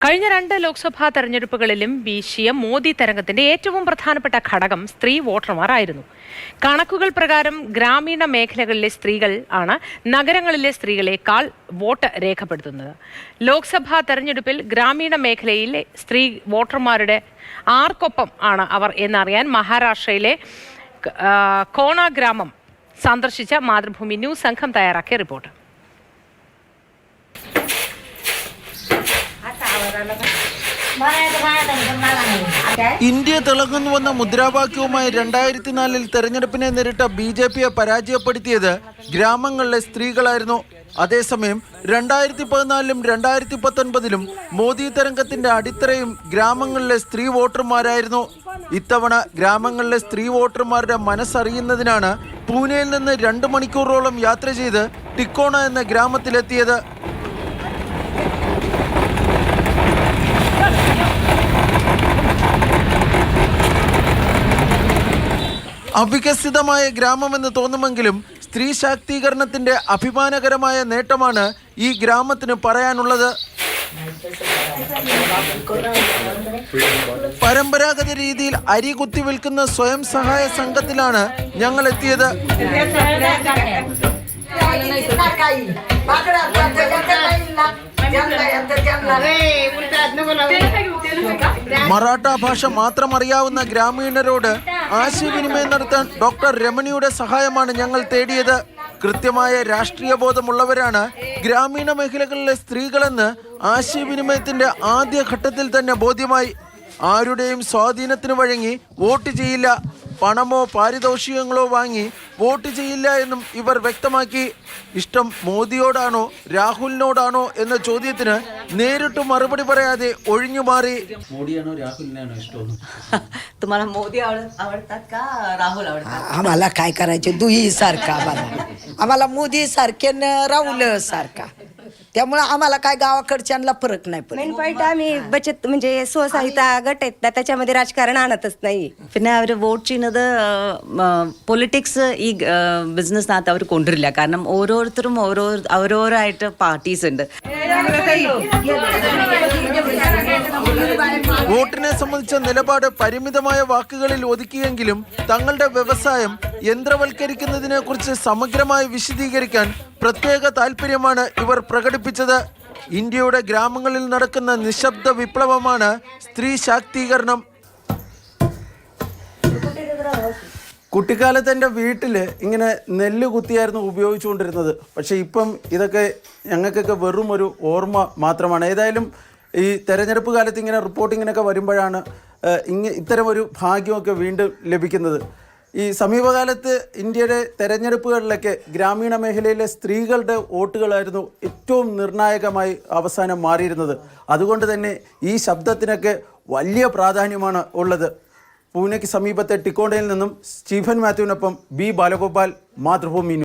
കഴിഞ്ഞ 2 ലോക്സഭാ തെരഞ്ഞെടുപ്പുകളിലും വീശിയ മോദി തരംഗത്തിന്റെ ഏറ്റവും പ്രധാനപ്പെട്ട ഘടകം സ്ത്രീ വോട്ടർമാരായിരുന്നു. കണക്കുകൾ പ്രകാരം ഗ്രാമീണ മേഖലകളിലെ സ്ത്രീകൾ ആണ് നഗരങ്ങളിലെ സ്ത്രീകളെക്കാൾ വോട്ട് രേഖപ്പെടുത്തുന്നത്. ലോക്സഭാ തെരഞ്ഞെടുപ്പിൽ ഗ്രാമീണ മേഖലയിലെ സ്ത്രീ വോട്ടർമാരുടെ ആർക്കൊപ്പം ആണ് അവർ എന്നറിയാൻ മഹാരാഷ്ട്രയിലെ കോണ ഗ്രാമം സന്ദർശിച്ച മാതൃഭൂമി ന്യൂസ് സംഘം തയ്യാറാക്കിയ റിപ്പോർട്ട്. ഇന്ത്യ തിളങ്ങുന്നുവെന്ന മുദ്രാവാക്യവുമായി 2004 തെരഞ്ഞെടുപ്പിനെ നേരിട്ട BJPയെ പരാജയപ്പെടുത്തിയത് ഗ്രാമങ്ങളിലെ സ്ത്രീകളായിരുന്നു. അതേസമയം 2014-ലും 2019-ലും മോദി തരംഗത്തിന്റെ അടിത്തറയും ഗ്രാമങ്ങളിലെ സ്ത്രീ വോട്ടർമാരായിരുന്നു. ഇത്തവണ ഗ്രാമങ്ങളിലെ സ്ത്രീ വോട്ടർമാരുടെ മനസ്സറിയുന്നതിനാണ് പൂനെയിൽ നിന്ന് 2 മണിക്കൂറോളം യാത്ര ചെയ്ത് ടിക്കോണ എന്ന ഗ്രാമത്തിലെത്തിയത്. അവികസിതമായ ഗ്രാമമെന്ന് തോന്നുമെങ്കിലും സ്ത്രീ ശാക്തീകരണത്തിന്റെ അഭിമാനകരമായ നേട്ടമാണ് ഈ ഗ്രാമത്തിന് പറയാനുള്ളത്. പരമ്പരാഗത രീതിയിൽ അരി കുത്തി വിൽക്കുന്ന സ്വയം സഹായ സംഘത്തിലാണ് ഞങ്ങൾ എത്തിയത്. മറാഠ ഭാഷ മാത്രം അറിയാവുന്ന ഗ്രാമീണരോട് ആശയവിനിമയം നടത്താൻ ഡോക്ടർ രമണിയുടെ സഹായമാണ് ഞങ്ങൾ തേടിയത്. കൃത്യമായ രാഷ്ട്രീയ ബോധമുള്ളവരാണ് ഗ്രാമീണ മേഖലകളിലെ സ്ത്രീകളെന്ന് ആശയവിനിമയത്തിന്റെ ആദ്യ ഘട്ടത്തിൽ തന്നെ ബോധ്യമായി. ആരുടെയും സ്വാധീനത്തിന് വഴങ്ങി വോട്ട് ചെയ്യില്ല, പണമോ പാരിതോഷികങ്ങളോ വാങ്ങി വോട്ട് ചെയ്യില്ല എന്നും ഇവർ വ്യക്തമാക്കി. ഇഷ്ടം മോദിയോടാണോ രാഹുലിനോടാണോ എന്ന ചോദ്യത്തിന് നേരിട്ട് മറുപടി പറയാതെ ഒഴിഞ്ഞു മാറി. मोदीयानो राहुलनानो इष्टो तुम्हाला मोदी आवडतात का राहुल आवडतात? आम्हाला काय करायचे दुही सारखा आम्हाला मोदी सारखे न राहुल सारखा. त्यामुळे आम्हाला काय गावाकडच्यांना फरक नाही पडत. മെയിൻ പോയിട്ട് ആമി ബച്ചത്ത് म्हणजे സ്വസഹായിത ഗട്ട് त्याच्यामध्ये राजकारण आणतच नाही. പിന്നെ അവർ വോട്ട് ചെയ്യുന്നത് പൊളിറ്റിക്സ് ഈ ബിസിനസ്സിനകത്ത് അവർ കൊണ്ടുവരില്ല. കാരണം ഓരോരുത്തരും ഓരോരായിട്ട് പാർട്ടീസ് ഉണ്ട്. വോട്ടിനെ സംബന്ധിച്ച നിലപാട് പരിമിതമായ വാക്കുകളിൽ ഒതുക്കിയെങ്കിലും തങ്ങളുടെ വ്യവസായം യന്ത്രവൽക്കരിക്കുന്നതിനെ കുറിച്ച് സമഗ്രമായി വിശദീകരിക്കാൻ പ്രത്യേക താല്പര്യമാണ് ഇവർ പ്രകടിപ്പിച്ചത്. ഇന്ത്യയുടെ ഗ്രാമങ്ങളിൽ നടക്കുന്ന നിശബ്ദ വിപ്ലവമാണ് സ്ത്രീ ശാക്തീകരണം. കുട്ടിക്കാലത്ത് എൻ്റെ വീട്ടിൽ ഇങ്ങനെ നെല്ല് കുത്തിയായിരുന്നു ഉപയോഗിച്ചുകൊണ്ടിരുന്നത്. പക്ഷേ ഇപ്പം ഇതൊക്കെ ഞങ്ങൾക്കൊക്കെ വെറും ഒരു ഓർമ്മ മാത്രമാണ്. ഏതായാലും ഈ തെരഞ്ഞെടുപ്പ് കാലത്ത് ഇങ്ങനെ റിപ്പോർട്ടിങ്ങിനൊക്കെ വരുമ്പോഴാണ് ഇത്തരം ഒരു ഭാഗ്യമൊക്കെ വീണ്ടും ലഭിക്കുന്നത്. ഈ സമീപകാലത്ത് ഇന്ത്യയുടെ തെരഞ്ഞെടുപ്പുകളിലൊക്കെ ഗ്രാമീണ മേഖലയിലെ സ്ത്രീകളുടെ വോട്ടുകളായിരുന്നു ഏറ്റവും നിർണായകമായി അവസാനം മാറിയിരുന്നത്. അതുകൊണ്ട് തന്നെ ഈ ശബ്ദത്തിനൊക്കെ വലിയ പ്രാധാന്യമാണ് ഉള്ളത്. പൂനെക്ക് സമീപത്തെ ടിക്കോണയിൽ നിന്നും സ്റ്റീഫൻ മാത്യുവിനൊപ്പം B ബാലഗോപാൽ, മാതൃഭൂമി.